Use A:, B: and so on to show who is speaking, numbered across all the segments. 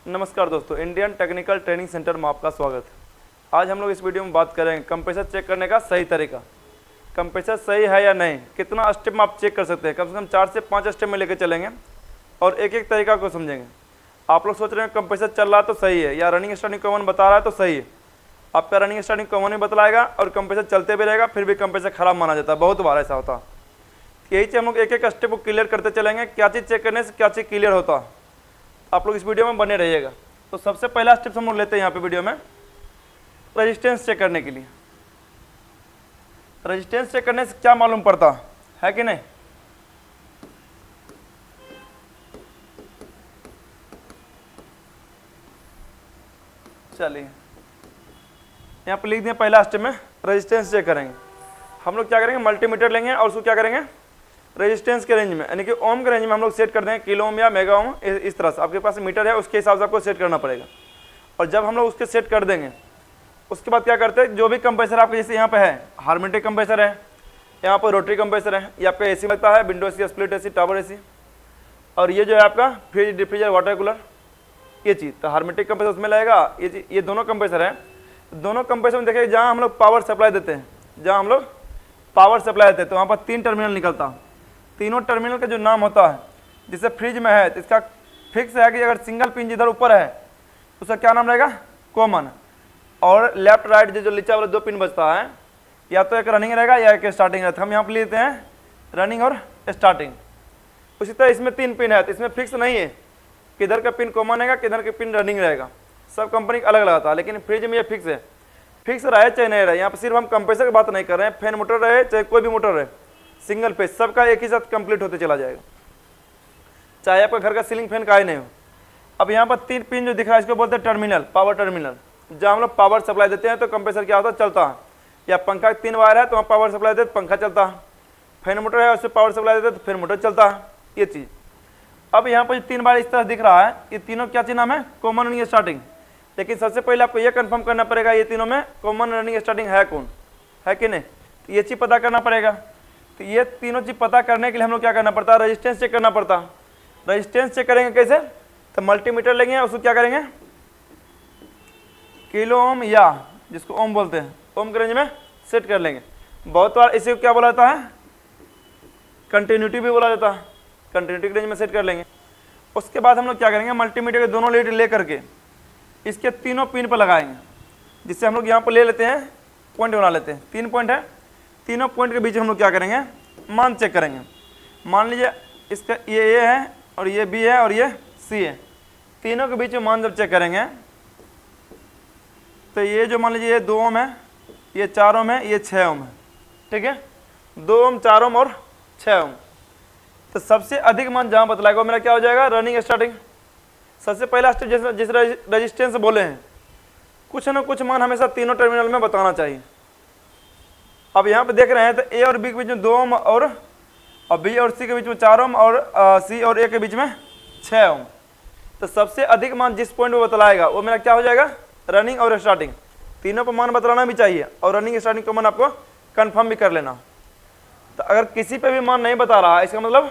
A: नमस्कार दोस्तों, Indian technical training centre में आपका स्वागत है। आज हम लोग इस वीडियो में बात करेंगे कंप्रेसर चेक करने का सही तरीका। कंप्रेसर सही है या नहीं, कितना स्टेप में आप चेक कर सकते हैं। कम से कम 4 से 5 स्टेप में लेकर चलेंगे और एक एक तरीका को समझेंगे। आप लोग सोच रहे हैं कंप्रेसर चल रहा है तो सही है, या रनिंग स्टार्टिंग कॉमन बता रहा है तो सही है। आपका रनिंग स्टार्टिंग कॉमन ही बतलाएगा और कंप्रेसर चलते भी रहेगा, फिर भी कंप्रेसर खराब माना जाता है। बहुत बार ऐसा होता है। यही चीज़ हम लोग एक एक स्टेप को क्लियर करते चलेंगे, क्या चीज़ चेक करने से क्या चीज़ क्लियर होता है। आप लोग इस वीडियो में बने रहिएगा। तो सबसे पहला स्टेप हम लोग लेते हैं यहाँ पे वीडियो में, रेजिस्टेंस चेक करने के लिए। रेजिस्टेंस चेक करने से क्या मालूम पड़ता है कि नहीं। चलिए यहाँ पे लिख दिया, पहला स्टेप में रेजिस्टेंस चेक करेंगे। हम लोग क्या करेंगे, मल्टीमीटर लेंगे और उसको क्या करेंगे, रेजिस्टेंस के रेंज में, यानी कि ओम के रेंज में हम लोग सेट कर देंगे, किलो ओम या मेगा ओम। इस तरह से आपके पास मीटर है, उसके हिसाब से आपको सेट करना पड़ेगा। और जब हम लोग उसके सेट कर देंगे, उसके बाद क्या करते हैं, जो भी कंप्रेसर आपके जैसे यहाँ पे है, हार्मेटिक कंप्रेसर है, यहाँ पर रोटरी कंप्रेसर है, ये आपका एसी लगता है, window AC, split AC, tower AC, और ये जो है आपका फ्रिज, डिफ्रीजर, वाटर कूलर, ये चीज़। तो हार्मेटिक कंप्रेसर उसमें लगेगा। ये दोनों कंप्रेसर है। दोनों कंप्रेसर में देखिए, जहाँ हम लोग पावर सप्लाई देते हैं, जहाँ हम लोग पावर सप्लाई देते हैं, तो वहाँ पर 3 टर्मिनल निकलता है। तीनों टर्मिनल का जो नाम होता है, जैसे फ्रिज में है तो इसका फिक्स है कि अगर सिंगल पिन जिधर ऊपर है उसका क्या नाम रहेगा, कॉमन। और लेफ्ट राइट जो नीचे वाला 2 पिन बचता है, या तो एक रनिंग रहेगा या एक स्टार्टिंग रहता है। हम यहाँ पर लेते हैं रनिंग और स्टार्टिंग। उसी तरह इसमें 3 पिन है, तो इसमें फिक्स नहीं है किधर का पिन कॉमन रहेगा, किधर का पिन रनिंग रहेगा। सब कंपनी का अलग अलग आता है, लेकिन फ्रिज में ये फिक्स है। फिक्स रहे चाहे नहीं रहे, यहाँ पर सिर्फ हम कंप्रेसर की बात नहीं कर रहे हैं, फैन मोटर रहे चाहे कोई भी मोटर रहे, सिंगल फेज सबका एक ही साथ कंप्लीट होते चला जाएगा, चाहे आपका घर का सीलिंग फैन का ही नहीं हो। अब यहाँ पर 3 पिन जो दिख रहा है, इसको बोलते हैं टर्मिनल, पावर टर्मिनल। जहाँ हम लोग पावर सप्लाई देते हैं तो कंप्रेसर क्या होता है, चलता है। या पंखा 3 वायर है तो वहाँ पावर सप्लाई देते पंखा चलता है। फैन मोटर है, उससे पावर सप्लाई देते तो फैन मोटर चलता है, ये चीज़। अब यहाँ पर 3 बार इस तरह दिख रहा है, ये तीनों क्या चीज़ नाम है, कॉमन रनिंग स्टार्टिंग। लेकिन सबसे पहले आपको ये कंफर्म करना पड़ेगा ये तीनों में कॉमन रनिंग स्टार्टिंग है कौन, है कि नहीं। तो ये चीज़ पता करना पड़ेगा। तो ये तीनों चीज़ पता करने के लिए हम लोग क्या करना पड़ता है, रेजिस्टेंस चेक करना पड़ता है। रेजिस्टेंस चेक करेंगे कैसे, तो मल्टीमीटर लेंगे, उसको क्या करेंगे, किलो ओम या जिसको ओम बोलते हैं, ओम के रेंज में सेट कर लेंगे। बहुत बार इसे क्या बोला जाता है, कंटिन्यूटी भी बोला जाता है। कंटिन्यूटी के रेंज में सेट कर लेंगे। उसके बाद हम लोग क्या करेंगे, मल्टीमीटर के दोनों लीड ले करके इसके तीनों पिन पर लगाएंगे, जिससे हम लोग यहाँ पर ले लेते हैं, पॉइंट बना लेते हैं। 3 पॉइंट है, तीनों पॉइंट के बीच हम लोग क्या करेंगे, मान चेक करेंगे। मान लीजिए इसका ये ए है और ये बी है और ये सी है। तीनों के बीच में मान जब चेक करेंगे तो ये जो मान लीजिए ये 2 ओम है, ये 4 ओम है, ये 6 ओम है, ठीक है। 2 ओम, 4 ओम और 6 ओम। तो सबसे अधिक मान जहाँ बतलाएगा वो मेरा क्या हो जाएगा, रनिंग स्टार्टिंग। सबसे पहला स्टेप जिस रेजिस्टेंस बोले हैं, कुछ ना कुछ मान हमेशा तीनों टर्मिनल में बताना चाहिए। अब यहाँ पे देख रहे हैं तो ए और बी के बीच में 2 ओम और बी और सी के बीच में 4 ओम और सी और ए के बीच में 6 ओम। तो सबसे अधिक मान जिस पॉइंट में बतलाएगा वो मेरा क्या हो जाएगा, रनिंग और स्टार्टिंग। तीनों पर मान बतलाना भी चाहिए और रनिंग स्टार्टिंग को मान आपको कन्फर्म भी कर लेना। तो अगर किसी पे भी मान नहीं बता रहा है, इसका मतलब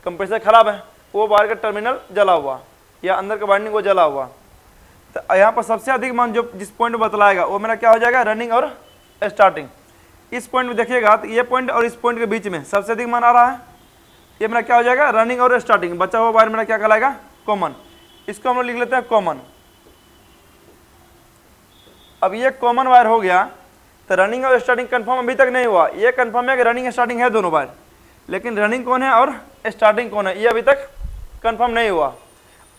A: कंप्रेसर खराब है, वो बाहर का टर्मिनल जला हुआ या अंदर का वाइंडिंग वो जला हुआ। तो यहाँ पर सबसे अधिक मान जो जिस पॉइंट में बतलाएगा वो मेरा क्या हो जाएगा, रनिंग और स्टार्टिंग। इस पॉइंट में देखिएगा तो ये पॉइंट और इस पॉइंट के बीच में सबसे अधिक मान आ रहा है, ये मेरा क्या हो जाएगा, रनिंग और स्टार्टिंग। बचा हुआ वायर मेरा क्या कहलाएगा, कॉमन। इसको हम लोग लिख लेते हैं कॉमन। अब ये कॉमन वायर हो गया, तो रनिंग और स्टार्टिंग कंफर्म अभी तक नहीं हुआ। ये कंफर्म है कि रनिंग स्टार्टिंग है दोनों वायर, लेकिन रनिंग कौन है और स्टार्टिंग कौन है ये अभी तक कंफर्म नहीं हुआ।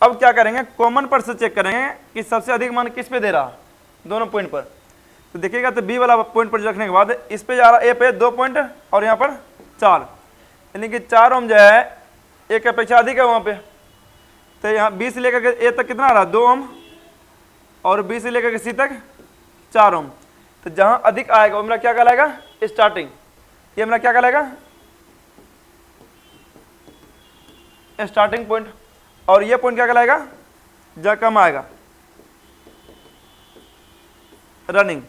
A: अब क्या करेंगे, कॉमन पर से चेक करेंगे कि सबसे अधिक मान किस पे दे रहा, दोनों पॉइंट पर। तो देखिएगा तो बी वाला पॉइंट पर रखने के बाद इस पे जा रहा है, ए पे 2 पॉइंट और यहाँ पर 4, यानी कि 4 ओम जो है ए की अपेक्षा अधिक है वहाँ पे। तो यहाँ बी से लेकर के ए तक कितना आ रहा है, 2 ओम, और बी से लेकर के सी तक 4 ओम। तो जहाँ अधिक आएगा वो मेरा क्या कहलाएगा, स्टार्टिंग। ये मेरा क्या कहलाएगा, स्टार्टिंग पॉइंट। और ये पॉइंट क्या कहलाएगा, जहाँ कम आएगा, रनिंग।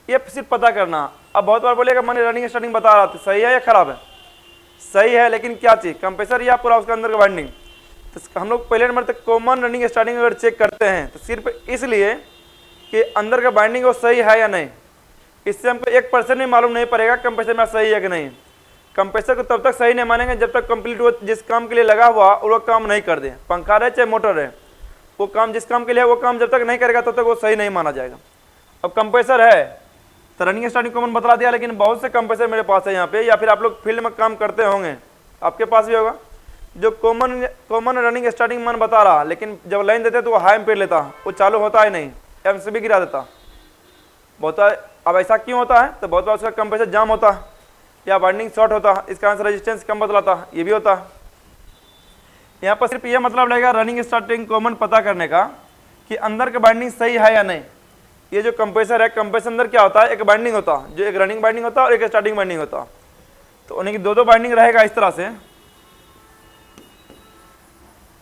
A: ये सिर्फ पता करना। अब बहुत बार बोलेगा मैंने रनिंग स्टार्टिंग बता रहा था, सही है या खराब है, सही है, लेकिन क्या चीज़, कंप्रेसर या पूरा उसका अंदर का वाइंडिंग। तो हम लोग पहले नंबर तक कॉमन रनिंग स्टार्टिंग अगर चेक करते हैं तो सिर्फ इसलिए कि अंदर का बाइंडिंग वो सही है या नहीं। इससे हमको 1% भी मालूम नहीं पड़ेगा कंप्रेसर में सही है कि नहीं। कंप्रेसर को तब तक सही नहीं मानेंगे जब तक कंप्लीट वो जिस काम के लिए लगा हुआ वो काम नहीं कर दे। पंखा रहे चाहे मोटर रहे, वो काम जिस काम के लिए वो काम जब तक नहीं करेगा तब तक वो सही नहीं माना जाएगा। अब कंप्रेसर है तो रनिंग स्टार्टिंग कॉमन बता दिया, लेकिन बहुत से कंप्रेसर मेरे पास है यहाँ पे, या फिर आप लोग फील्ड में काम करते होंगे आपके पास भी होगा, जो कॉमन रनिंग स्टार्टिंग मान बता रहा, लेकिन जब लाइन देते तो वो हाई एम्पीयर लेता, वो चालू होता ही नहीं, एमसीबी गिरा देता बहुत। अब ऐसा क्यों होता है? तो बहुत बार उसका कंप्रेसर जाम होता है या वाइंडिंग शॉर्ट होता है, इस कारण से रेजिस्टेंस कम बदलाता, ये भी होता है। यहाँ पर सिर्फ ये मतलब लगेगा रनिंग स्टार्टिंग कॉमन पता करने का कि अंदर का बाइंडिंग सही है या नहीं। ये जो कंप्रेसर है, कंप्रेसर अंदर क्या होता है, एक बाइंडिंग होता है, जो एक रनिंग बाइंडिंग होता है और एक स्टार्टिंग बाइंडिंग होता है। तो उन्हें की दो बाइंडिंग रहेगा इस तरह से।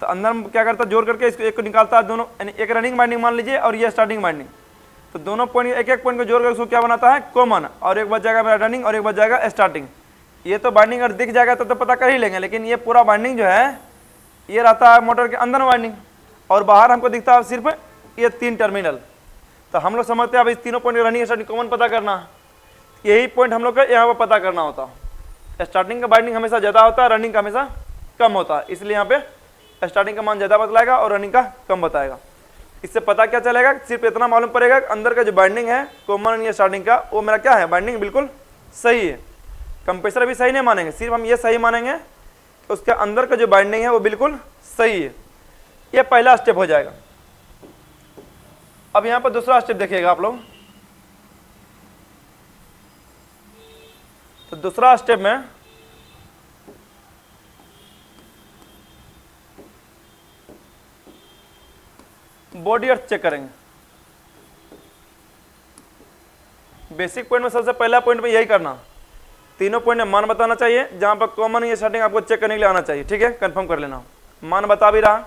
A: तो अंदर में क्या करता है, जोड़ करके इसको एक को निकालता है, दोनों यानी एक रनिंग बाइंडिंग मान लीजिए और ये स्टार्टिंग बाइंडिंग, तो दोनों पॉइंट एक पॉइंट को जोड़ कर उसको क्या बनाता है, कॉमन, और एक बच जाएगा मेरा रनिंग और एक बच जाएगा स्टार्टिंग। ये तो बाइंडिंग अगर दिख जाएगा तो पता कर ही लेंगे, लेकिन ये पूरा बाइंडिंग जो है ये रहता है मोटर के अंदर बाइंडिंग, और बाहर हमको दिखता है सिर्फ ये 3 टर्मिनल। तो हम लोग समझते हैं अब इस तीनों पॉइंट रनिंग स्टार्टिंग कॉमन पता करना, यही पॉइंट हम लोग का यहाँ पर पता करना होता है। स्टार्टिंग का बाइंडिंग हमेशा ज़्यादा होता है, रनिंग का हमेशा कम होता है, इसलिए यहाँ पे स्टार्टिंग का मान ज़्यादा बतलाएगा और रनिंग का कम बताएगा। इससे पता क्या चलेगा, सिर्फ इतना मालूम पड़ेगा कि अंदर का जो बाइंडिंग है कॉमन या स्टार्टिंग का, वो मेरा क्या है, बाइंडिंग बिल्कुल सही है। कंप्रेसर भी सही नहीं मानेंगे, सिर्फ हम ये सही मानेंगे कि उसके अंदर का जो बाइंडिंग है वो बिल्कुल सही है। ये पहला स्टेप हो जाएगा। अब यहाँ पर दूसरा स्टेप देखिएगा आप लोग। तो दूसरा स्टेप में बॉडी अर्थ चेक करेंगे। बेसिक पॉइंट में सबसे पहला पॉइंट में यही करना, तीनों पॉइंट में मान बताना चाहिए, जहां पर कॉमन या स्टार्टिंग आपको चेक करने के लिए आना चाहिए। ठीक है, कंफर्म कर लेना, मान बता भी रहा।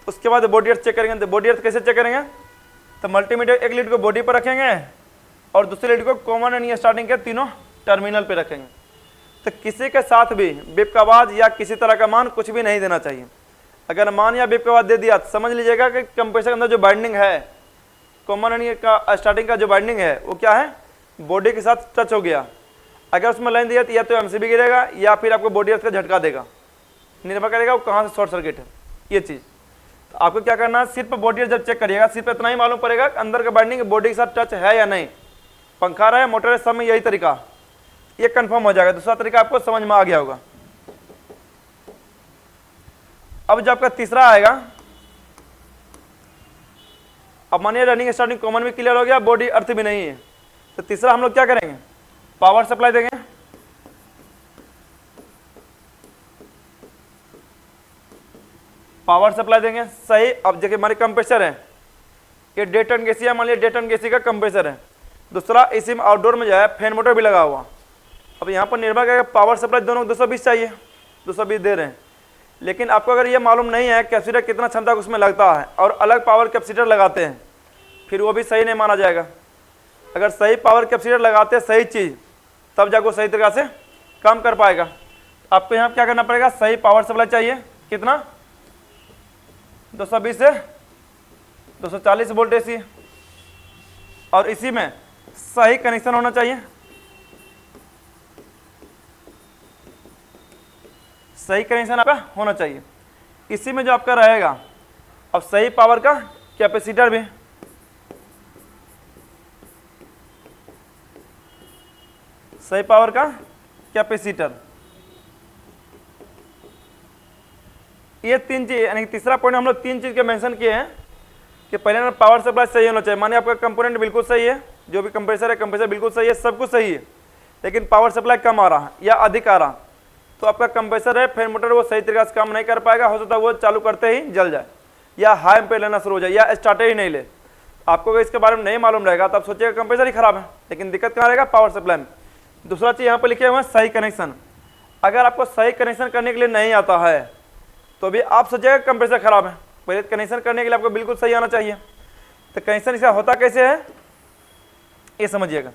A: उसके बाद बॉडी अर्थ चेक करेंगे। तो बॉडी अर्थ कैसे चेक करेंगे, तो मल्टीमीटर एक लीड को बॉडी पर रखेंगे और दूसरे लीड को कॉमन एंड स्टार्टिंग के तीनों टर्मिनल पे रखेंगे। तो किसी के साथ भी बीप का आवाज या किसी तरह का मान कुछ भी नहीं देना चाहिए। अगर मान या बीप का आवाज दे दिया तो समझ लीजिएगा कि कंप्रेसर के अंदर जो बाइंडिंग है, कॉमन एंड का स्टार्टिंग का जो बाइंडिंग है वो क्या है, बॉडी के साथ टच हो गया। अगर उसमें लाइन दिया तो या तो एमसीबी गिरेगा या फिर आपको बॉडी अर्थ का झटका देगा, निर्भर करेगा वो कहाँ से शॉर्ट सर्किट है ये चीज़। तो आपको क्या करना है, सिर्फ बॉडी जब चेक करिएगा सिर्फ इतना ही मालूम पड़ेगा कि अंदर का बाइंडिंग बॉडी के साथ टच है या नहीं। पंखा रहे मोटर है, सब में यही तरीका, ये कंफर्म हो जाएगा। दूसरा तरीका आपको समझ में आ गया होगा। अब जब आपका तीसरा आएगा, अब मानिए रनिंग स्टार्टिंग कॉमन भी क्लियर हो गया, बॉडी अर्थ भी नहीं है, तो तीसरा हम लोग क्या करेंगे, पावर सप्लाई देंगे। पावर सप्लाई देंगे सही। अब देखिए हमारे कंप्रेसर है, ये 1.5 टन केसी है, मान लिया 1.5 टन केसी का कंप्रेसर है। दूसरा इसी में आउटडोर में जो है फैन मोटर भी लगा हुआ। अब यहाँ पर निर्भर करेगा पावर सप्लाई दोनों 220 चाहिए, 220 दे रहे हैं। लेकिन आपको अगर ये मालूम नहीं है कैपेसिटर कितना क्षमता उसमें लगता है और अलग पावर कैपेसिटर लगाते हैं, फिर वो भी सही नहीं माना जाएगा। अगर सही पावर कैपेसिटर लगाते हैं सही चीज़, तब जाकर सही तरीका से काम कर पाएगा। आपको यहाँ क्या करना पड़ेगा, सही पावर सप्लाई चाहिए, कितना 220 से 240 वोल्ट एसी, और इसी में सही कनेक्शन होना चाहिए, सही कनेक्शन आपका होना चाहिए। इसी में जो आपका रहेगा अब सही पावर का कैपेसिटर भी, सही पावर का कैपेसिटर, ये 3 चीज यानी तीसरा पॉइंट हम लोग 3 चीज के मेंशन किए हैं कि पहले ना पावर सप्लाई सही होना चाहिए। मानिए आपका कंपोनेंट बिल्कुल सही है, जो भी कंप्रेसर है कंप्रेसर बिल्कुल सही है, सब कुछ सही है, लेकिन पावर सप्लाई कम आ रहा है या अधिक आ रहा, तो आपका कंप्रेसर है फैन मोटर वो सही तरीके से काम नहीं कर पाएगा। हो सकता है वो चालू करते ही जल जाए या हाई एम्पीयर लेना शुरू हो जाए या स्टार्टर ही नहीं ले। आपको अगर इसके बारे में नहीं मालूम रहेगा तो आप सोचिएगा कंप्रेसर ही खराब है, लेकिन दिक्कत कहाँ रहेगा, पावर सप्लाई में। दूसरा चीज़ यहाँ पर लिखे हुए हैं सही कनेक्शन। अगर आपको सही कनेक्शन करने के लिए नहीं आता है तो भी आप सोचिएगा कंप्रेसर खराब है। पहले कनेक्शन करने के लिए आपको बिल्कुल सही आना चाहिए। तो कनेक्शन इसका होता कैसे है ये समझिएगा।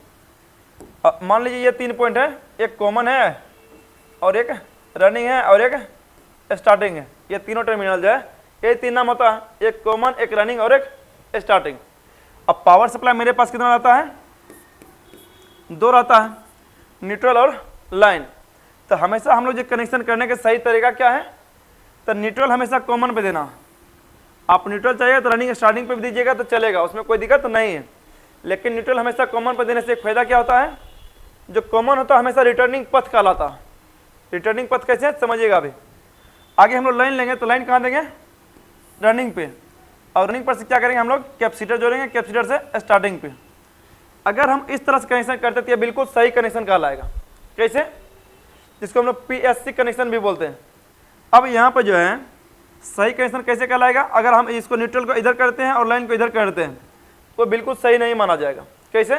A: मान लीजिए ये 3 पॉइंट है, एक कॉमन है और एक रनिंग है और एक स्टार्टिंग है। ये तीनों टर्मिनल जो है ये तीन नाम होता है, एक कॉमन, एक रनिंग और एक स्टार्टिंग। अब पावर सप्लाई मेरे पास कितना रहता है, दो रहता है, न्यूट्रल और लाइन। तो हमेशा हम लोग जो कनेक्शन करने का सही तरीका क्या है, तो न्यूट्रल हमेशा कॉमन पे देना। आप न्यूट्रल चाहिए तो रनिंग स्टार्टिंग पे भी दीजिएगा तो चलेगा, उसमें कोई दिक्कत तो नहीं है। लेकिन न्यूट्रल हमेशा कॉमन पे देने से एक फायदा क्या होता है, जो कॉमन होता है हमेशा रिटर्निंग पथ कहलाता है। रिटर्निंग पथ कैसे है समझिएगा। अभी आगे हम लोग लाइन लेंगे तो लाइन कहाँ देंगे, रनिंग पे, और रनिंग पर से क्या करेंगे हम लोग, कैपेसिटर जोड़ेंगे, कैपेसिटर से स्टार्टिंग पे। अगर हम इस तरह से कनेक्शन करते तो ये बिल्कुल सही कनेक्शन कहलाएगा। कैसे, जिसको हम लोग PSC कनेक्शन भी बोलते हैं। अब यहाँ पर जो है सही कनेक्शन कैसे कहलाएगा, अगर हम इसको न्यूट्रल को इधर करते हैं और लाइन को इधर करते हैं तो बिल्कुल सही नहीं माना जाएगा। कैसे,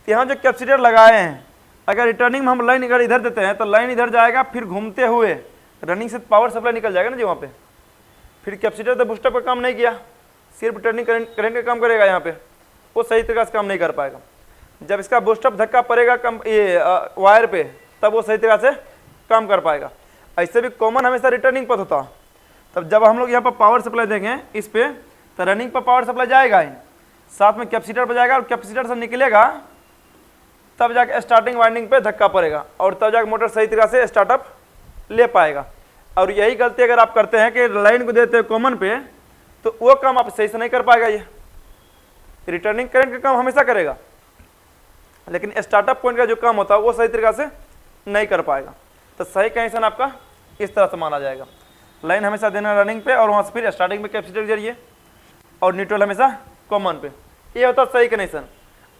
A: यहाँ जो कैपेसिटर लगाए हैं, अगर रिटर्निंग में हम लाइन अगर इधर देते हैं तो लाइन इधर जाएगा, फिर घूमते हुए रनिंग से पावर सप्लाई निकल जाएगा ना जी वहाँ पे, फिर कैपेसिटर तो बूस्टर पर काम नहीं किया, सिर्फ रिटर्निंग करंट का काम करेगा यहाँ पे, वो सही तरीके से काम नहीं कर पाएगा। जब इसका बूस्टअप धक्का पड़ेगा वायर पे, तब वो सही तरह से काम कर पाएगा। ऐसे भी कॉमन हमेशा रिटर्निंग पथ होता। तब जब हम लोग यहाँ पर पावर सप्लाई देंगे इस पे, तो रनिंग पर पावर सप्लाई जाएगा ही, साथ में कैपेसिटर पर जाएगा, और कैपेसिटर से निकलेगा तब जाके स्टार्टिंग वाइंडिंग पे धक्का पड़ेगा, और तब जाके मोटर सही तरह से स्टार्टअप ले पाएगा। और यही गलती अगर आप करते हैं कि लाइन को देते हैं कॉमन पे, तो वो काम आप सही से नहीं कर पाएगा। ये रिटर्निंग करंट का काम हमेशा करेगा, लेकिन स्टार्टअप पॉइंट का जो काम होता है वो सही तरीका से नहीं कर पाएगा। तो सही कनेक्शन आपका इस तरह से माना जाएगा, लाइन हमेशा देना रनिंग पे, और वहाँ से फिर स्टार्टिंग पे कैपेसिटर के जरिए, और न्यूट्रल हमेशा कॉमन पे। ये होता है सही कनेक्शन।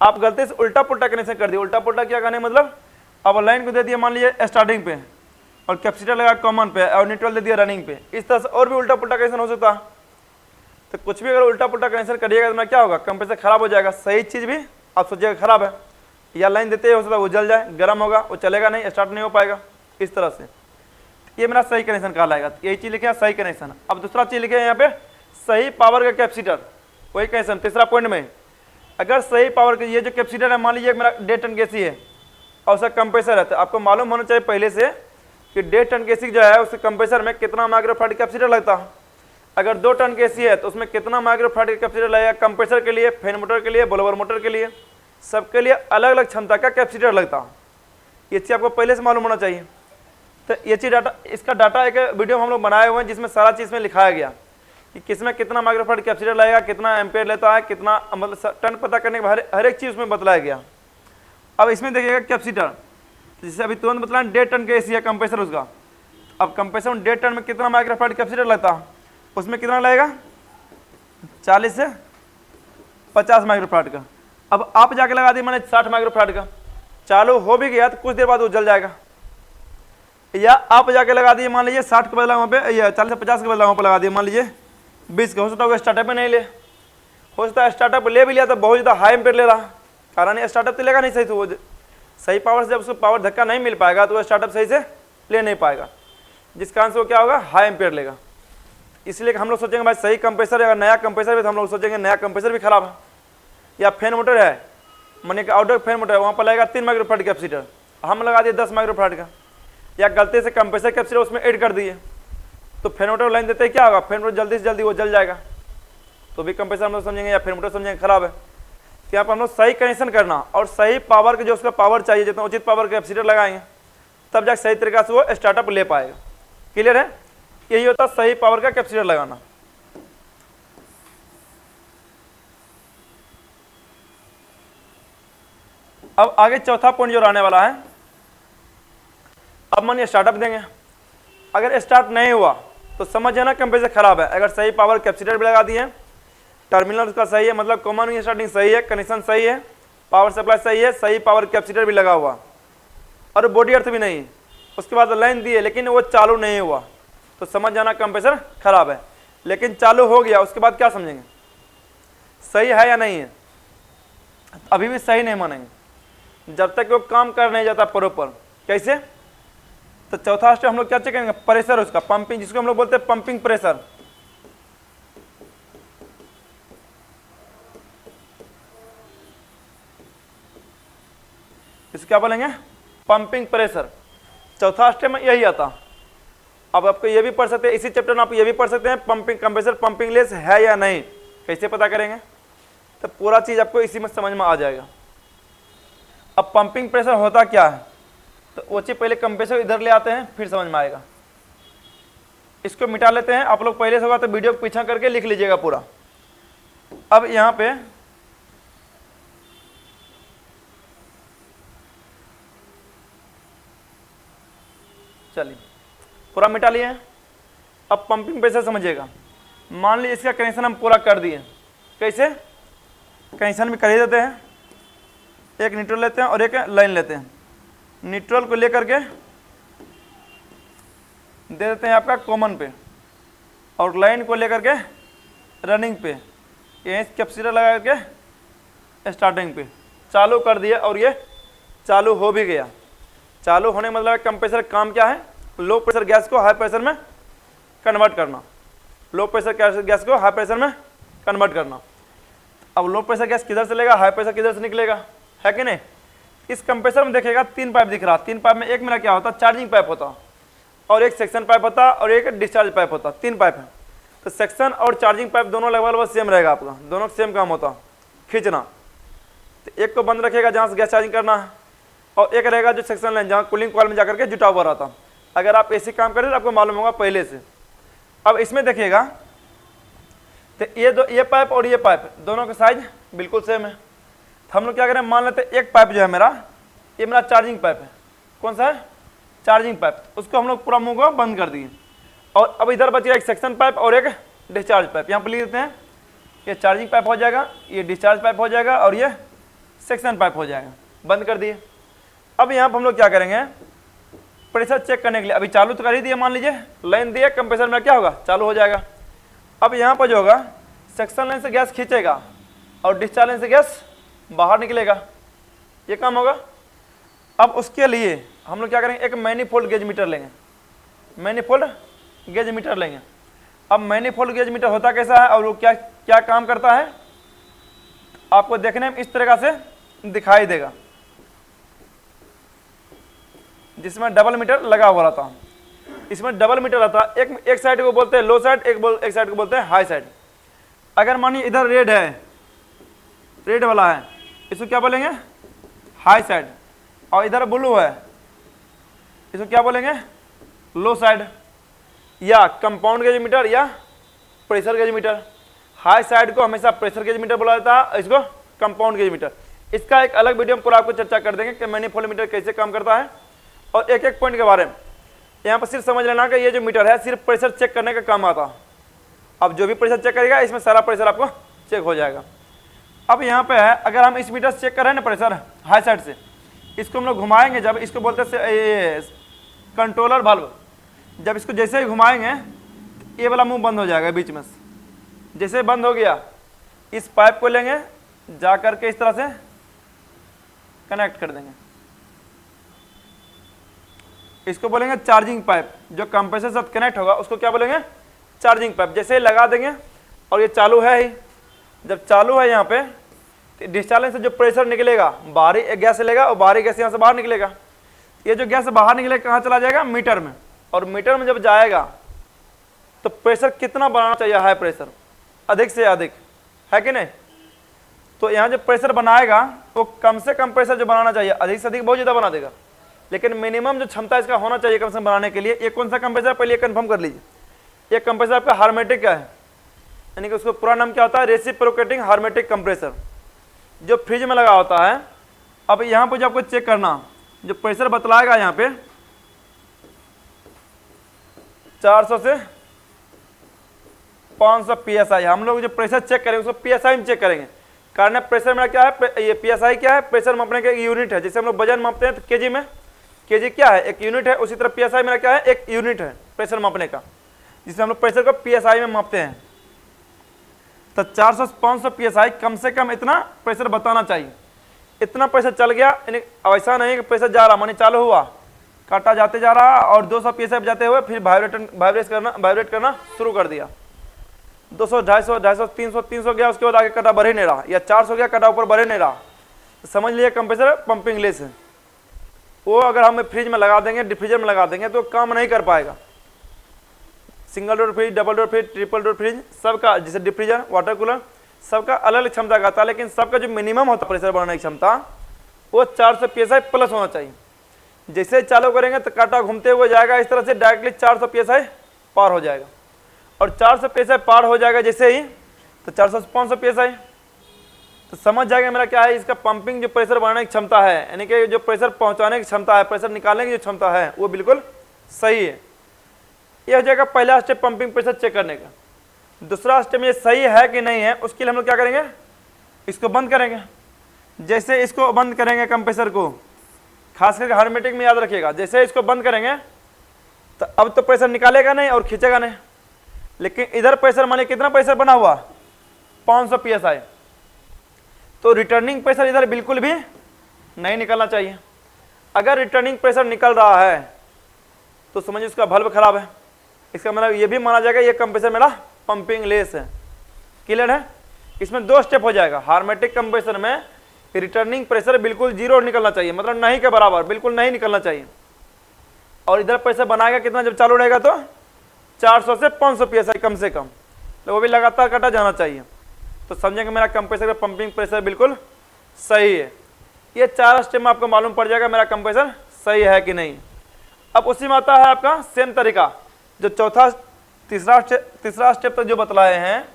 A: आप गलती से उल्टा पुल्टा कनेक्शन कर दिए। उल्टा पुल्टा क्या कहने मतलब, अब लाइन को दे दिया मान लीजिए स्टार्टिंग पे, और कैपेसिटर लगा कॉमन पे, और न्यूट्रल दे दिया रनिंग पे। इस तरह से और भी उल्टा पुल्टा कनेक्शन हो सकता है। तो कुछ भी अगर उल्टा पुल्टा कनेक्शन करिएगा तो क्या होगा, कंप्रेसर खराब हो जाएगा। सही चीज़ भी आप सोचिएगा खराब है, या लाइन देते ही हो सकता है वो जल जाए, गर्म होगा, वो चलेगा नहीं, स्टार्ट नहीं हो पाएगा। इस तरह से ये मेरा सही कनेक्शन कहलाएगा। यही चीज़ लिखे सही कनेक्शन। अब दूसरा चीज़ लिखे यहाँ पे सही पावर का कैपेसिटर, वही कनेक्शन तीसरा पॉइंट में। अगर सही पावर का ये जो कैपेसिटर है, मान लीजिए मेरा 1.5 टन के सी है और उसका कंप्रेसर है, तो आपको मालूम होना चाहिए पहले से कि 1.5 टन के सी जो है उसके कंप्रेसर में कितना माइक्रोफैराड कैपेसिटर लगता है। अगर 2 टन के सी है तो उसमें कितना माइक्रोफैराड कैपेसिटर लगेगा, कंप्रेसर के लिए, फैन मोटर के लिए, ब्लोअर मोटर के लिए, सबके लिए अलग अलग क्षमता का कैपेसिटर लगता है। ये चीज़ आपको पहले से मालूम होना चाहिए। तो ये चीज़ डाटा, इसका डाटा एक वीडियो हम लोग बनाए हुए हैं जिसमें सारा चीज़ में लिखाया गया कि किसमें कितना माइक्रोफैराड कैपेसिटर लगेगा, कितना एम्पेयर लेता है, कितना मतलब टन पता करने के बाद हर एक चीज़ उसमें बतलाया गया। अब इसमें देखिएगा कैपेसिटर, जिससे अभी तुरंत बतलाया 1.5 टन के एसी है कंप्रेसर उसका। अब कंप्रेसर में 1.5 टन में कितना माइक्रोफैराड कैपेसिटर लगता है, उसमें कितना लगेगा 40 से 50 माइक्रोफैराड का। अब आप जाके लगा दिए मैंने 60 माइक्रोफैराड का, चालू हो भी गया तो कुछ देर बाद वो जल जाएगा। या आप जाके लगा दिए मान लीजिए 60 के बदला वहाँ पे, या 40 से 50 के बदला वहाँ पर लगा दिए मान लीजिए 20 का, हो सकता है स्टार्टअप में नहीं ले, हो सकता है स्टार्टअप ले भी लिया तो बहुत ज़्यादा हाई एम्पेयर ले रहा, कारण स्टार्टअप तो लेगा नहीं सही, तो वो सही पावर से जब उसको पावर धक्का नहीं मिल पाएगा तो वो स्टार्टअप सही से ले नहीं पाएगा, जिस कारण से वो क्या होगा, हाई एम्पेयर लेगा। इसलिए हम लोग सोचेंगे भाई सही कंप्रेसर, अगर नया कंप्रेसर है तो हम लोग सोचेंगे नया कंप्रेसर भी खराब है। या फैन मोटर है, मानिए कि आउटडोर फैन मोटर है, वहाँ पर लगेगा 3 माइक्रोफैराड कैपेसिटर, हम लगा दिए 10 माइक्रोफैराड का, या गलती से कंप्रेसर कैपेसिटर उसमें ऐड कर दिए, तो फैन मोटर लाइन देते हैं क्या होगा, फैन मोटर जल्दी से जल्दी वो जल जाएगा, तो भी कंप्रेसर हम लोग समझेंगे या फैन मोटर समझेंगे खराब है। तो यहाँ पर हम लोग सही कनेक्शन करना और सही पावर के जो उसका पावर चाहिए, जितना उचित पावर कैपेसिटर लगाएंगे तब जाकर सही तरीके से वो स्टार्टअप ले पाएगा। क्लियर है, यही होता है सही पावर का कैपेसिटर लगाना। अब आगे चौथा पॉइंट जो रहने वाला है, अब मानिए स्टार्टअप देंगे, अगर स्टार्ट नहीं हुआ तो समझ जाना कंप्रेसर खराब है। अगर सही पावर कैपेसिटर भी लगा दिए, टर्मिनल उसका सही है, मतलब कॉमन स्टार्टिंग सही है, कनेक्शन सही है, पावर सप्लाई सही है, सही पावर कैपेसिटर भी लगा हुआ और बॉडी अर्थ भी नहीं, उसके बाद लाइन दी है लेकिन वो चालू नहीं हुआ, तो समझ जाना कंप्रेसर खराब है। लेकिन चालू हो गया उसके बाद क्या समझेंगे, सही है या नहीं है, अभी भी सही नहीं मानेंगे जब तक वो काम कर नहीं जाता प्रॉपर। कैसे, तो चौथा स्टेप हम लोग क्या चेक करेंगे, प्रेशर उसका, पंपिंग, जिसको हम लोग बोलते हैं पंपिंग प्रेशर। इसको क्या बोलेंगे, पंपिंग प्रेशर। चौथा स्टेप में यही आता, अब आपको ये भी पढ़ सकते हैं, इसी चैप्टर में आप ये भी पढ़ सकते हैं पंपिंग कंप्रेसर पंपिंग लेस है या नहीं, कैसे पता करेंगे, तो पूरा चीज़ आपको इसी में समझ में आ जाएगा। अब पंपिंग प्रेशर होता क्या है, तो वो चीज़ पहले कंप्रेसर इधर ले आते हैं फिर समझ में आएगा। इसको मिटा लेते हैं, आप लोग पहले से होगा तो वीडियो को पीछा करके लिख लीजिएगा पूरा। अब यहाँ पे चलिए पूरा मिटा लिए हैं। अब पंपिंग प्रेशर समझिएगा। मान लीजिए इसका कनेक्शन हम पूरा कर दिए, कैसे कनेक्शन भी कर ही देते हैं, एक न्यूट्रल लेते हैं और एक लाइन लेते हैं, न्यूट्रल को लेकर के दे देते हैं आपका कॉमन पे और लाइन को लेकर के रनिंग पे, यहीं कैपेसिटर लगा करके स्टार्टिंग पे चालू कर दिया और ये चालू हो भी गया। चालू होने मतलब कंप्रेसर काम क्या है, लो प्रेशर गैस को हाई प्रेशर में कन्वर्ट करना, लो प्रेशर गैस को हाई प्रेशर में कन्वर्ट करना। अब लो प्रेशर गैस किधर से लेगा, हाई प्रेशर किधर से निकलेगा, है कि नहीं। इस कंप्रेसर में देखिएगा 3 पाइप दिख रहा, 3 पाइप में एक मेरा क्या होता, चार्जिंग पाइप होता और एक सेक्शन पाइप होता और एक डिस्चार्ज पाइप होता, 3 पाइप है। तो सेक्शन और चार्जिंग पाइप दोनों लगभग सेम रहेगा आपका, दोनों सेम काम होता खींचना। तो एक को बंद रखेगा जहाँ से गैस चार्जिंग करना है और एक रहेगा जो सेक्शन लाइन जहाँ कूलिंग कॉइल में जाकर के जुटा हुआ रहता। अगर आप ऐसे काम करें तो आपको मालूम होगा पहले से। अब इसमें देखिएगा तो ये पाइप और ये पाइप दोनों का साइज बिल्कुल सेम है। तो हम लोग क्या करें, मान लेते हैं एक पाइप जो है मेरा, ये मेरा चार्जिंग पाइप है। कौन सा है, चार्जिंग पाइप। उसको हम लोग पूरा मुंह को बंद कर दिए और अब इधर बचेगा एक सेक्शन पाइप और एक डिस्चार्ज पाइप। यहाँ पर लिख देते हैं, ये चार्जिंग पाइप हो जाएगा, ये डिस्चार्ज पाइप हो जाएगा और ये सेक्शन पाइप हो जाएगा, बंद कर दिए। अब यहाँ पर हम लोग क्या करेंगे, प्रेशर चेक करने के लिए, अभी चालू तो कर ही दिया, मान लीजिए लाइन दिया, कंप्रेसर में क्या होगा, चालू हो जाएगा। अब यहाँ पर जो होगा सेक्शन लाइन से गैस खींचेगा और डिस्चार्ज लाइन से गैस बाहर निकलेगा, ये काम होगा। अब उसके लिए हम लोग क्या करेंगे, एक मैनीफोल्ड गेज मीटर लेंगे, मैनीफोल्ड गेज मीटर लेंगे। अब मैनीफोल्ड गेज मीटर होता कैसा है और वो क्या क्या काम करता है, आपको देखने में इस तरह से दिखाई देगा, जिसमें डबल मीटर लगा हुआ रहता है। इसमें डबल मीटर रहता है, एक साइड को बोलते हैं लो साइड, एक साइड को बोलते हैं हाई साइड। अगर मानिए इधर रेड है, रेड वाला है, इसको क्या बोलेंगे, हाई साइड, और इधर ब्लू है, इसको क्या बोलेंगे, लो साइड। या कंपाउंड गेज मीटर या pressure gauge meter. High side को हमेशा प्रेशर गेज मीटर बोला जाता है, इसको कंपाउंड गेज मीटर। इसका एक अलग वीडियो में पूरा आपको चर्चा कर देंगे कि मैनीफोल्ड मीटर कैसे काम करता है और एक एक पॉइंट के बारे में। यहाँ पर सिर्फ समझ लेना कि ये जो मीटर है सिर्फ प्रेशर चेक करने का काम आता है। अब जो भी प्रेशर चेक करेगा इसमें सारा प्रेशर आपको चेक हो जाएगा। अब यहाँ पे है, अगर हम इस मीटर से चेक कर रहे हैं ना प्रेशर हाई साइड से, इसको हम लोग घुमाएंगे, जब इसको बोलते हैं कंट्रोलर वाल्व, जब इसको जैसे ही घुमाएंगे ये वाला मुंह बंद हो जाएगा बीच में से। जैसे बंद हो गया, इस पाइप को लेंगे जा करके इस तरह से कनेक्ट कर देंगे, इसको बोलेंगे चार्जिंग पाइप। जो कंप्रेसर से साथ कनेक्ट होगा उसको क्या बोलेंगे, चार्जिंग पाइप। जैसे ही लगा देंगे और ये चालू है ही, जब चालू है यहाँ पे डिस्चार्ज से जो प्रेशर निकलेगा बाहरी गैस से लेगा और बाहरी गैस यहाँ से बाहर निकलेगा। ये जो गैस बाहर निकलेगा कहाँ चला जाएगा, मीटर में, और मीटर में जब जाएगा तो प्रेशर कितना बनाना चाहिए, हाई प्रेशर, अधिक से अधिक, है कि नहीं। तो यहाँ जो प्रेशर बनाएगा वो कम से कम प्रेशर जो बनाना चाहिए, अधिक से अधिक बहुत ज़्यादा बना देगा, लेकिन मिनिमम जो क्षमता इसका होना चाहिए कम से कम बनाने के लिए। ये कौन सा कंप्रेसर, पहले कंफर्म कर लीजिए। ये कंप्रेसर आपका हार्मेटिक का है, यानी कि उसका पूरा नाम क्या होता है, रेसिप्रोकेटिंग हार्मेटिक कंप्रेसर, जो फ्रिज में लगा होता है। अब यहाँ पर जो आपको चेक करना, जो प्रेशर बतलाएगा यहाँ पे 400 से 500 PSI। हम लोग जो प्रेशर चेक करेंगे उसको PSI में चेक करेंगे, कारण प्रेशर में क्या है, ये PSI क्या है, प्रेशर मापने का एक यूनिट है। जैसे हम लोग वजन मापते हैं तो केजी में, केजी क्या है, एक यूनिट है, उसी तरह PSI मेरा क्या है, एक यूनिट है प्रेशर मापने का, जिससे हम लोग प्रेशर को PSI में मापते हैं। तो 400 से 500 PSI कम से कम इतना प्रेशर बताना चाहिए। इतना प्रेशर चल गया, यानी ऐसा नहीं कि प्रेशर जा रहा, मानी चालू हुआ, काटा जाते जा रहा और 200 PSI पे जाते हुए फिर वाइब्रेट करना शुरू कर दिया। 200, 250, 300 गया, उसके बाद आगे कटा बढ़ ही नहीं रहा, या 400 गया, कटा ऊपर बढ़ ही नहीं रहा, तो समझ लिए कंप्रेसर पंपिंग लेस है। वो अगर हम फ्रिज में लगा देंगे, डिफ्रीजर में लगा देंगे तो काम नहीं कर पाएगा। Single door fridge, double door fridge, triple door fridge, सबका जैसे डीप फ्रीजर, वाटर कूलर, सबका अलग अलग क्षमता का आता है, लेकिन सबका जो मिनिमम होता है प्रेशर बढ़ाने की क्षमता वो 400 psi प्लस होना चाहिए। जैसे चालू करेंगे तो कांटा घूमते हुए जाएगा, इस तरह से डायरेक्टली 400 psi पार हो जाएगा, और 400 psi पार हो जाएगा जैसे ही तो 400 से 500 psi, तो समझ जाएगा मेरा क्या है, इसका पंपिंग जो प्रेशर बढ़ाने की क्षमता है, यानी कि जो प्रेशर पहुंचाने की क्षमता है, प्रेशर निकालने की जो क्षमता है वो बिल्कुल सही है। यह हो जाएगा पहला स्टेप पंपिंग प्रेशर चेक करने का। दूसरा स्टेप ये सही है कि नहीं है, उसके लिए हम लोग क्या करेंगे, इसको बंद करेंगे। जैसे इसको बंद करेंगे कंप्रेसर को, खास करके हार्मेटिक में याद रखिएगा, जैसे इसको बंद करेंगे तो अब तो प्रेशर निकालेगा नहीं और खींचेगा नहीं, लेकिन इधर प्रेशर मानिए कितना प्रेशर बना हुआ 500 psi, तो रिटर्निंग प्रेशर इधर बिल्कुल भी नहीं निकलना चाहिए। अगर रिटर्निंग प्रेशर निकल रहा है तो समझिए उसका बल्ब खराब है, इसका मतलब ये भी माना जाएगा ये कंप्रेसर मेरा पंपिंग लेस है। क्लियर है? इसमें दो स्टेप हो जाएगा। हार्मेटिक कंप्रेसर में रिटर्निंग प्रेशर बिल्कुल जीरो निकलना चाहिए, मतलब नहीं के बराबर, बिल्कुल नहीं निकलना चाहिए। और इधर प्रेशर बनाएगा कितना जब चालू रहेगा तो 400 से 500 psi कम से कम, तो वो भी लगातार कटा जाना चाहिए। तो समझेंगे मेरा कंप्रेसर का पंपिंग प्रेशर बिल्कुल सही है। ये 4 स्टेप में आपको मालूम पड़ जाएगा मेरा कंप्रेसर सही है कि नहीं। अब उसी में आता है आपका सेम तरीका, जो चौथा तीसरा स्टेप तक जो बतलाए हैं,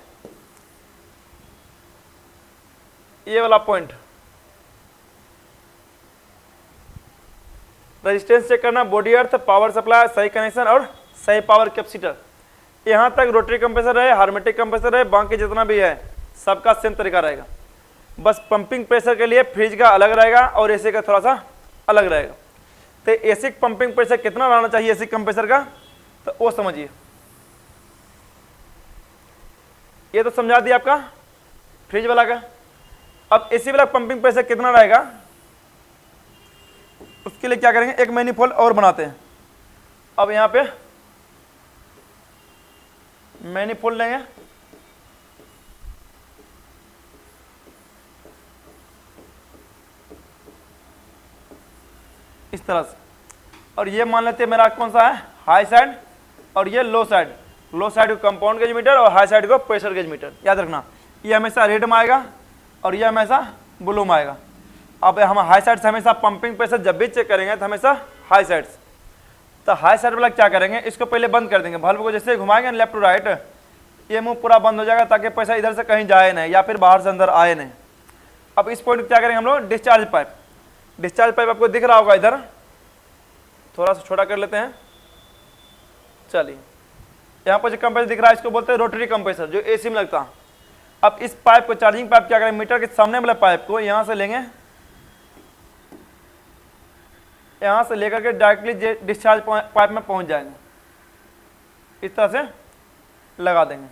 A: ये वाला पॉइंट रेजिस्टेंस चेक करना, बॉडी अर्थ, पावर सप्लाई, सही कनेक्शन और सही पावर कैपेसिटर। यहाँ तक रोटरी कंप्रेसर रहे, हार्मेटिक कंप्रेसर रहे, बाकी जितना भी है सबका सेम तरीका रहेगा। बस पंपिंग प्रेशर के लिए फ्रिज का अलग रहेगा और एसी का थोड़ा सा अलग रहेगा। तो एसी पंपिंग प्रेशर कितना रहना चाहिए एसी कंप्रेसर का, तो वो समझिए। ये तो समझा दिया आपका फ्रिज वाला का। अब एसी वाला पंपिंग प्रेशर कितना रहेगा, उसके लिए क्या करेंगे, एक मैनिफोल्ड और बनाते हैं। अब यहाँ पे मैनिफोल्ड लेंगे, इस तरह से, और ये मान लेते हैं मेरा कौन सा है, हाई साइड, और ये लो साइड। लो साइड को कंपाउंड गेज मीटर और हाई साइड को प्रेशर गेज मीटर। याद रखना, ये हमेशा रेड में आएगा और ये हमेशा ब्लू में आएगा। अब हम हाई साइड से हमेशा पंपिंग प्रेशर जब भी चेक करेंगे तो हमेशा हाई साइड से। तो हाई साइड वाला क्या करेंगे, इसको पहले बंद कर देंगे, बल्ब को जैसे घुमाएंगे लेफ्ट टू राइट, ये मुंह पूरा बंद हो जाएगा ताकि पैसा इधर से कहीं जाए नहीं या फिर बाहर से अंदर आए नहीं। अब इस पॉइंट क्या करेंगे हम लोग, डिस्चार्ज पाइप। डिस्चार्ज पाइप आपको दिख रहा होगा, इधर थोड़ा सा छोटा कर लेते हैं। चलिए, यहाँ पर जो कंप्रेसर दिख रहा है इसको बोलते हैं रोटरी कंप्रेसर, जो एसी में लगता है। अब इस पाइप को, चार्जिंग पाइप क्या करेंगे, मीटर के सामने वाले पाइप को यहाँ से लेंगे, यहाँ से लेकर के डायरेक्टली डिस्चार्ज पाइप में पहुँच जाएंगे, इस तरह से लगा देंगे।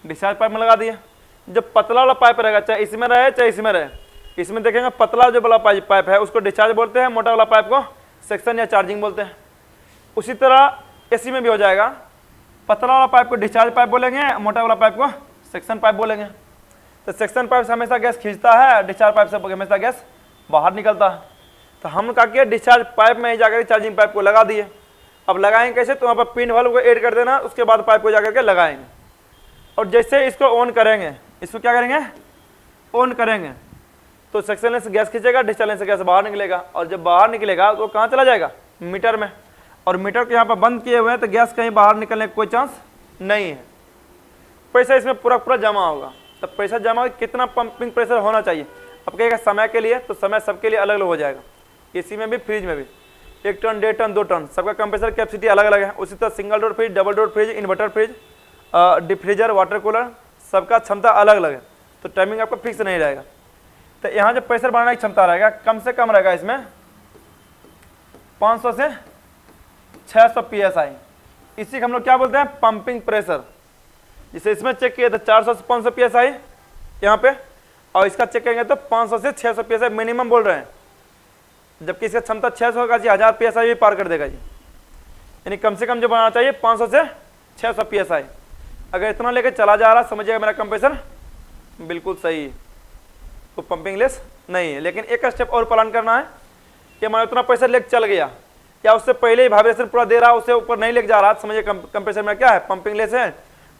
A: डिस्चार्ज पाइप में लगा दिए। जो पतला वाला पाइप रहेगा, चाहे इसमें रहे चाहे इसमें रहे, इसमें देखेंगे पतला जो वाला पाइप है उसको डिस्चार्ज बोलते हैं, मोटा वाला पाइप को सेक्शन या चार्जिंग बोलते हैं। उसी तरह एसी में भी हो जाएगा, पतला वाला पाइप को डिस्चार्ज पाइप बोलेंगे, मोटा वाला पाइप को सेक्शन पाइप बोलेंगे। तो सेक्शन पाइप से हमेशा गैस खींचता है, डिस्चार्ज पाइप से हमेशा गैस बाहर निकलता है। तो हम क्या किया, डिस्चार्ज पाइप में ही जाकर चार्जिंग पाइप को लगा दिए। अब लगाएंगे कैसे, तो वहाँ पर पिन वाल्व को ऐड कर देना, उसके बाद पाइप को जाकर के लगाएंगे। और जैसे इसको ऑन करेंगे, इसको क्या करेंगे, ऑन करेंगे, तो सेक्शन लेस से गैस खींचेगा, डिस्चार्ज लेस से गैस बाहर निकलेगा। और जब बाहर निकलेगा तो कहाँ चला जाएगा, मीटर में। और मीटर को यहाँ पर बंद किए हुए हैं तो गैस कहीं बाहर निकलने का कोई चांस नहीं है। पैसा इसमें पूरा जमा होगा। तो पैसा जमा कितना पंपिंग प्रेशर होना चाहिए, अब कहेगा समय के लिए, तो समय सबके लिए अलग अलग हो जाएगा। एसी में भी, फ्रिज में भी 1 टन, 1.5 टन, 2 टन, सबका कंप्रेसर कैपेसिटी अलग अलग है। उसी तरह single door fridge, double door fridge, inverter fridge, deep freezer, water cooler, सबका क्षमता अलग अलग है, तो टाइमिंग आपका फिक्स नहीं रहेगा। तो यहाँ जो प्रेशर बढ़ाने की क्षमता रहेगा कम से कम रहेगा इसमें 500 से 600 psi। इसी को हम लोग क्या बोलते हैं, पंपिंग प्रेशर। जिसे इसमें चेक किया तो 400 से 500 psi यहाँ पे, और इसका चेक करेंगे तो 500 से 600 psi मिनिमम बोल रहे हैं, जबकि इसका क्षमता 600 का 1000 psi भी पार कर देगा जी। यानी कम से कम जो बनाना चाहिए 500 से 600 psi। अगर इतना लेकर चला जा रहा, समझिएगा मेरा कंप्रेसर बिल्कुल सही है, तो पंपिंग लेस नहीं है। लेकिन एक स्टेप और प्लान करना है कि हमारा उतना प्रेशर लेकर चल गया, या उससे पहले ही वाइब्रेशन पूरा दे रहा है, उससे ऊपर नहीं लेके जा रहा, समझिए कंप्रेसर में क्या है, पंपिंग लेस है,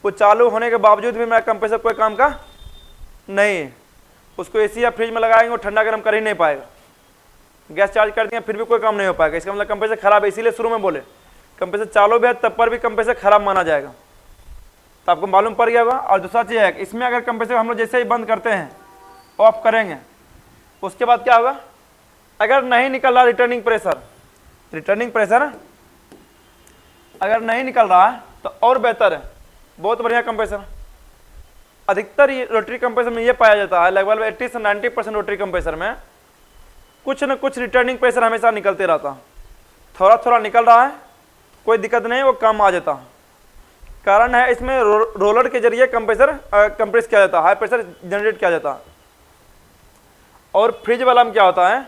A: वो चालू होने के बावजूद भी मेरा कंप्रेसर कोई काम का नहीं है। उसको एसी या फ्रिज में लगाएंगे वो ठंडा गर्म कर ही नहीं पाएगा, गैस चार्ज कर दिया फिर भी कोई काम नहीं हो पाएगा, इसका मतलब कंप्रेसर खराब है। इसीलिए शुरू में बोले कंप्रेसर चालू भी है तब पर भी कंप्रेसर खराब माना जाएगा, तो आपको मालूम पड़ गया होगा। और दूसरा चीज़ है इसमें अगर कंप्रेसर हम लोग जैसे ही बंद करते हैं, ऑफ करेंगे, उसके बाद क्या होगा, अगर नहीं निकल रहा रिटर्निंग प्रेशर अगर नहीं निकल रहा है तो और बेहतर है, बहुत बढ़िया कंप्रेसर। अधिकतर रोटरी कंप्रेसर में ये पाया जाता है, लगभग 80 से 90% रोटरी कंप्रेसर में कुछ न कुछ रिटर्निंग प्रेशर हमेशा निकलते रहता, थोड़ा थोड़ा निकल रहा है, कोई दिक्कत नहीं, वो कम आ जाता। कारण है इसमें रोलर के जरिए कंप्रेस किया जाता है, हाई प्रेशर जनरेट किया जाता है। और फ्रिज वाला में क्या होता है,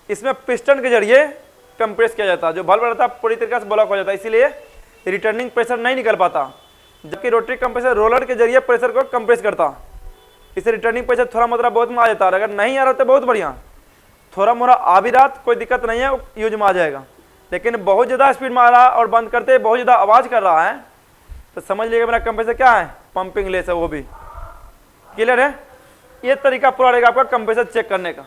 A: इसमें पिस्टन के जरिए कंप्रेस किया जाता है, जो वाल्व रहता है पूरी तरीके से ब्लॉक हो जाता है, इसीलिए रिटर्निंग प्रेशर नहीं निकल पाता। जबकि रोटरी कंप्रेसर रोलर के जरिए प्रेशर को कंप्रेस करता, इससे रिटर्निंग प्रेशर थोड़ा मात्रा बहुत में आ जाता है। अगर नहीं आ रहा तो बहुत बढ़िया, थोड़ा मोड़ा आ भी रहा कोई दिक्कत नहीं है, यूज में आ जाएगा। लेकिन बहुत ज़्यादा स्पीड में आ रहा है और बंद करते बहुत ज़्यादा आवाज़ कर रहा है, तो समझ लीजिएगा मेरा कंप्रेसर क्या है, पंपिंग लेस है। वो भी क्लियर है, ये तरीका पूरा रहेगा आपका कंप्रेसर चेक करने का।